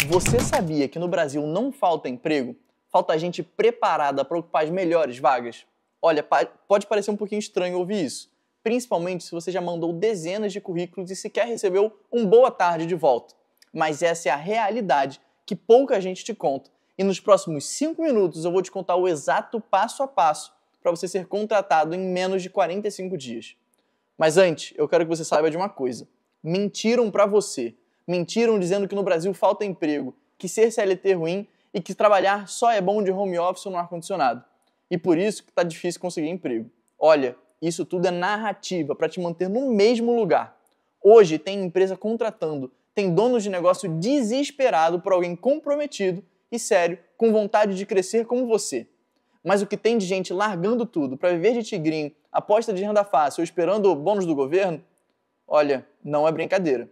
Você sabia que no Brasil não falta emprego? Falta gente preparada para ocupar as melhores vagas? Olha, pode parecer um pouquinho estranho ouvir isso, principalmente se você já mandou dezenas de currículos e sequer recebeu um boa tarde de volta. Mas essa é a realidade que pouca gente te conta. E nos próximos 5 minutos eu vou te contar o exato passo a passo para você ser contratado em menos de 45 dias. Mas antes, eu quero que você saiba de uma coisa. Mentiram para você. Mentiram dizendo que no Brasil falta emprego, que ser CLT é ruim e que trabalhar só é bom de home office ou no ar-condicionado. E por isso que está difícil conseguir emprego. Olha, isso tudo é narrativa para te manter no mesmo lugar. Hoje tem empresa contratando, tem donos de negócio desesperado por alguém comprometido e sério, com vontade de crescer como você. Mas o que tem de gente largando tudo para viver de tigrinho, aposta de renda fácil ou esperando o bônus do governo, olha, não é brincadeira.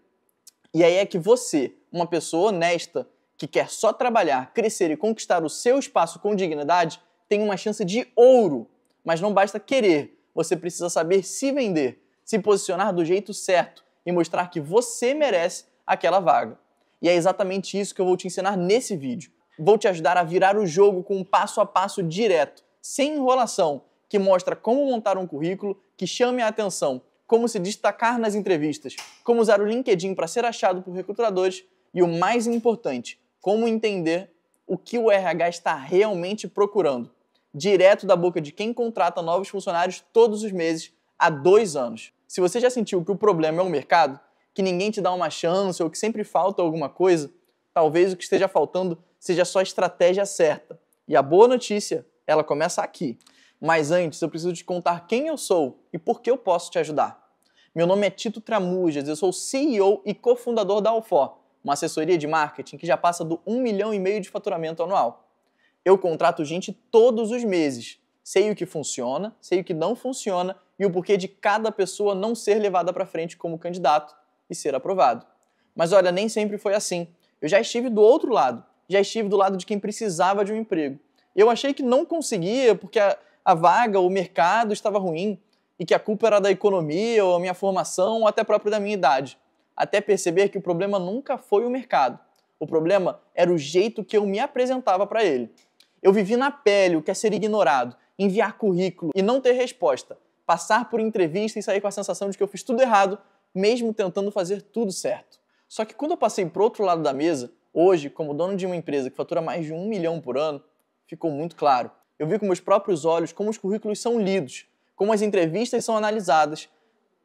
E aí é que você, uma pessoa honesta, que quer só trabalhar, crescer e conquistar o seu espaço com dignidade, tem uma chance de ouro. Mas não basta querer, você precisa saber se vender, se posicionar do jeito certo e mostrar que você merece aquela vaga. E é exatamente isso que eu vou te ensinar nesse vídeo. Vou te ajudar a virar o jogo com um passo a passo direto, sem enrolação, que mostra como montar um currículo que chame a atenção, como se destacar nas entrevistas, como usar o LinkedIn para ser achado por recrutadores e, o mais importante, como entender o que o RH está realmente procurando, direto da boca de quem contrata novos funcionários todos os meses há 2 anos. Se você já sentiu que o problema é o mercado, que ninguém te dá uma chance ou que sempre falta alguma coisa, talvez o que esteja faltando seja só a estratégia certa. E a boa notícia, ela começa aqui. Mas antes, eu preciso te contar quem eu sou e por que eu posso te ajudar. Meu nome é Tito Tramujas, eu sou CEO e cofundador da Alfor, uma assessoria de marketing que já passa do 1,5 milhão de faturamento anual. Eu contrato gente todos os meses. Sei o que funciona, sei o que não funciona e o porquê de cada pessoa não ser levada para frente como candidato e ser aprovado. Mas olha, nem sempre foi assim. Eu já estive do outro lado, já estive do lado de quem precisava de um emprego. Eu achei que não conseguia porque a vaga, o mercado estava ruim e que a culpa era da economia ou a minha formação ou até próprio da minha idade. Até perceber que o problema nunca foi o mercado. O problema era o jeito que eu me apresentava para ele. Eu vivi na pele o que é ser ignorado, enviar currículo e não ter resposta, passar por entrevista e sair com a sensação de que eu fiz tudo errado, mesmo tentando fazer tudo certo. Só que quando eu passei para o outro lado da mesa, hoje, como dono de uma empresa que fatura mais de 1 milhão por ano, ficou muito claro. Eu vi com meus próprios olhos como os currículos são lidos, como as entrevistas são analisadas,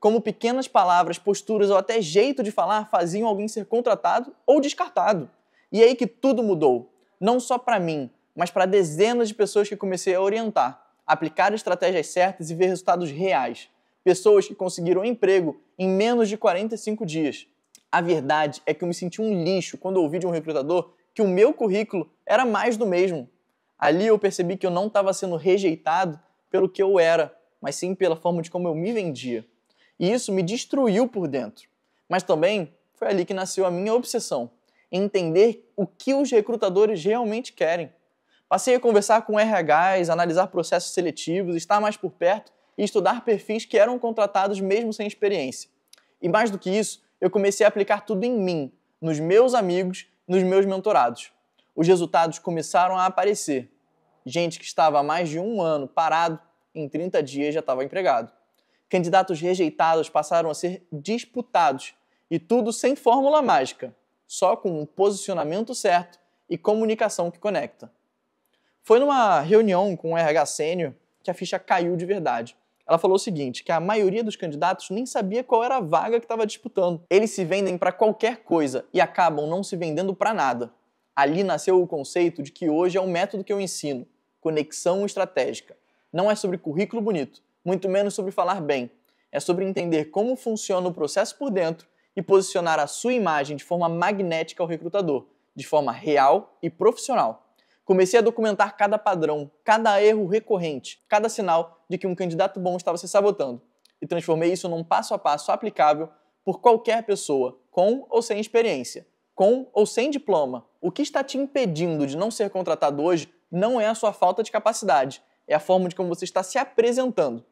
como pequenas palavras, posturas ou até jeito de falar faziam alguém ser contratado ou descartado. E é aí que tudo mudou. Não só para mim, mas para dezenas de pessoas que comecei a orientar, aplicar estratégias certas e ver resultados reais. Pessoas que conseguiram emprego em menos de 45 dias. A verdade é que eu me senti um lixo quando ouvi de um recrutador que o meu currículo era mais do mesmo. Ali eu percebi que eu não estava sendo rejeitado pelo que eu era, mas sim pela forma de como eu me vendia. E isso me destruiu por dentro. Mas também foi ali que nasceu a minha obsessão, em entender o que os recrutadores realmente querem. Passei a conversar com RHs, analisar processos seletivos, estar mais por perto e estudar perfis que eram contratados mesmo sem experiência. E mais do que isso, eu comecei a aplicar tudo em mim, nos meus amigos, nos meus mentorados. Os resultados começaram a aparecer. Gente que estava há mais de 1 ano parado, em 30 dias já estava empregado. Candidatos rejeitados passaram a ser disputados, e tudo sem fórmula mágica, só com um posicionamento certo e comunicação que conecta. Foi numa reunião com o RH sênior que a ficha caiu de verdade. Ela falou o seguinte, que a maioria dos candidatos nem sabia qual era a vaga que estava disputando. Eles se vendem para qualquer coisa e acabam não se vendendo para nada. Ali nasceu o conceito de que hoje é um método que eu ensino, conexão estratégica. Não é sobre currículo bonito, muito menos sobre falar bem. É sobre entender como funciona o processo por dentro e posicionar a sua imagem de forma magnética ao recrutador, de forma real e profissional. Comecei a documentar cada padrão, cada erro recorrente, cada sinal de que um candidato bom estava se sabotando e transformei isso num passo a passo aplicável por qualquer pessoa, com ou sem experiência, com ou sem diploma. O que está te impedindo de não ser contratado hoje não é a sua falta de capacidade, é a forma de como você está se apresentando.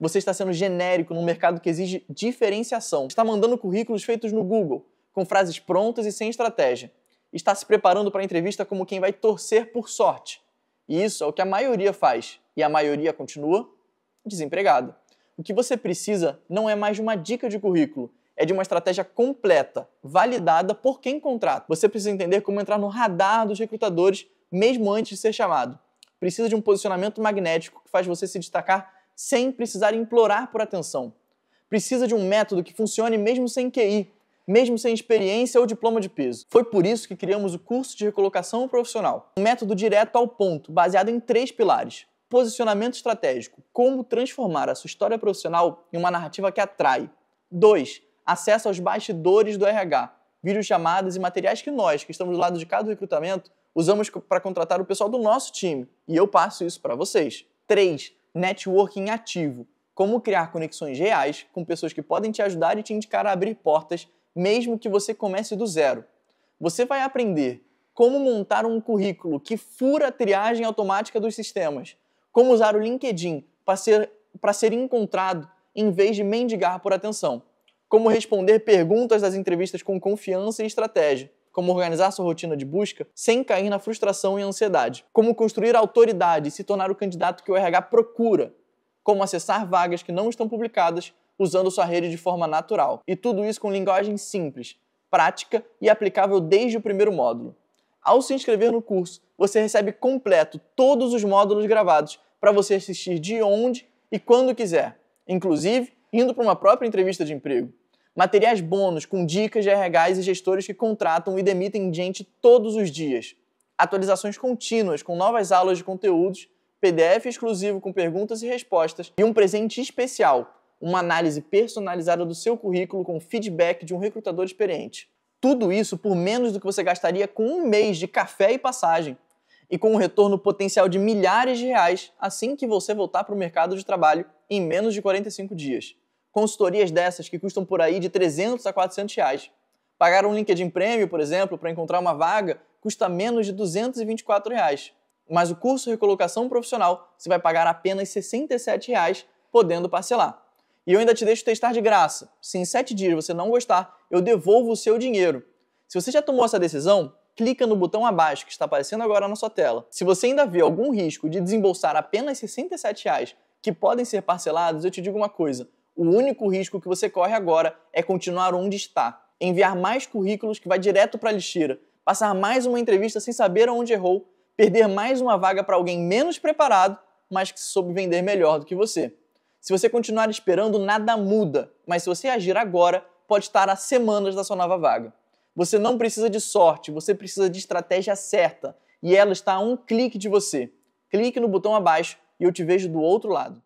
Você está sendo genérico num mercado que exige diferenciação. Está mandando currículos feitos no Google, com frases prontas e sem estratégia. está se preparando para a entrevista como quem vai torcer por sorte. E isso é o que a maioria faz. E a maioria continua desempregada. O que você precisa não é mais de uma dica de currículo, é de uma estratégia completa, validada por quem contrata. Você precisa entender como entrar no radar dos recrutadores mesmo antes de ser chamado. Precisa de um posicionamento magnético que faz você se destacar sem precisar implorar por atenção. Precisa de um método que funcione mesmo sem QI, mesmo sem experiência ou diploma de peso. Foi por isso que criamos o curso de recolocação profissional. Um método direto ao ponto, baseado em 3 pilares. Posicionamento estratégico, como transformar a sua história profissional em uma narrativa que atrai. 2. Acesso aos bastidores do RH, videochamadas e materiais que nós, que estamos do lado de cada recrutamento, usamos para contratar o pessoal do nosso time. E eu passo isso para vocês. 3. Networking ativo, como criar conexões reais com pessoas que podem te ajudar e te indicar a abrir portas, mesmo que você comece do zero. Você vai aprender como montar um currículo que fura a triagem automática dos sistemas, como usar o LinkedIn para ser encontrado em vez de mendigar por atenção, como responder perguntas das entrevistas com confiança e estratégia, como organizar sua rotina de busca sem cair na frustração e ansiedade, como construir autoridade e se tornar o candidato que o RH procura, como acessar vagas que não estão publicadas usando sua rede de forma natural. E tudo isso com linguagem simples, prática e aplicável desde o primeiro módulo. Ao se inscrever no curso, você recebe completo todos os módulos gravados para você assistir de onde e quando quiser, inclusive indo para uma própria entrevista de emprego. Materiais bônus com dicas de RHs e gestores que contratam e demitem gente todos os dias. Atualizações contínuas com novas aulas de conteúdos, PDF exclusivo com perguntas e respostas e um presente especial, uma análise personalizada do seu currículo com feedback de um recrutador experiente. Tudo isso por menos do que você gastaria com um mês de café e passagem e com um retorno potencial de milhares de reais assim que você voltar para o mercado de trabalho em menos de 45 dias. Consultorias dessas que custam por aí de 300 a 400 reais. Pagar um LinkedIn Premium, por exemplo, para encontrar uma vaga, custa menos de 224 reais. Mas o curso Recolocação Profissional você vai pagar apenas 67 reais, podendo parcelar. E eu ainda te deixo testar de graça. Se em 7 dias você não gostar, eu devolvo o seu dinheiro. Se você já tomou essa decisão, clica no botão abaixo que está aparecendo agora na sua tela. Se você ainda vê algum risco de desembolsar apenas 67 reais, que podem ser parcelados, eu te digo uma coisa. O único risco que você corre agora é continuar onde está. Enviar mais currículos que vai direto para a lixeira. Passar mais uma entrevista sem saber aonde errou. Perder mais uma vaga para alguém menos preparado, mas que soube vender melhor do que você. Se você continuar esperando, nada muda. Mas se você agir agora, pode estar a semanas da sua nova vaga. Você não precisa de sorte, você precisa de estratégia certa. E ela está a um clique de você. Clique no botão abaixo e eu te vejo do outro lado.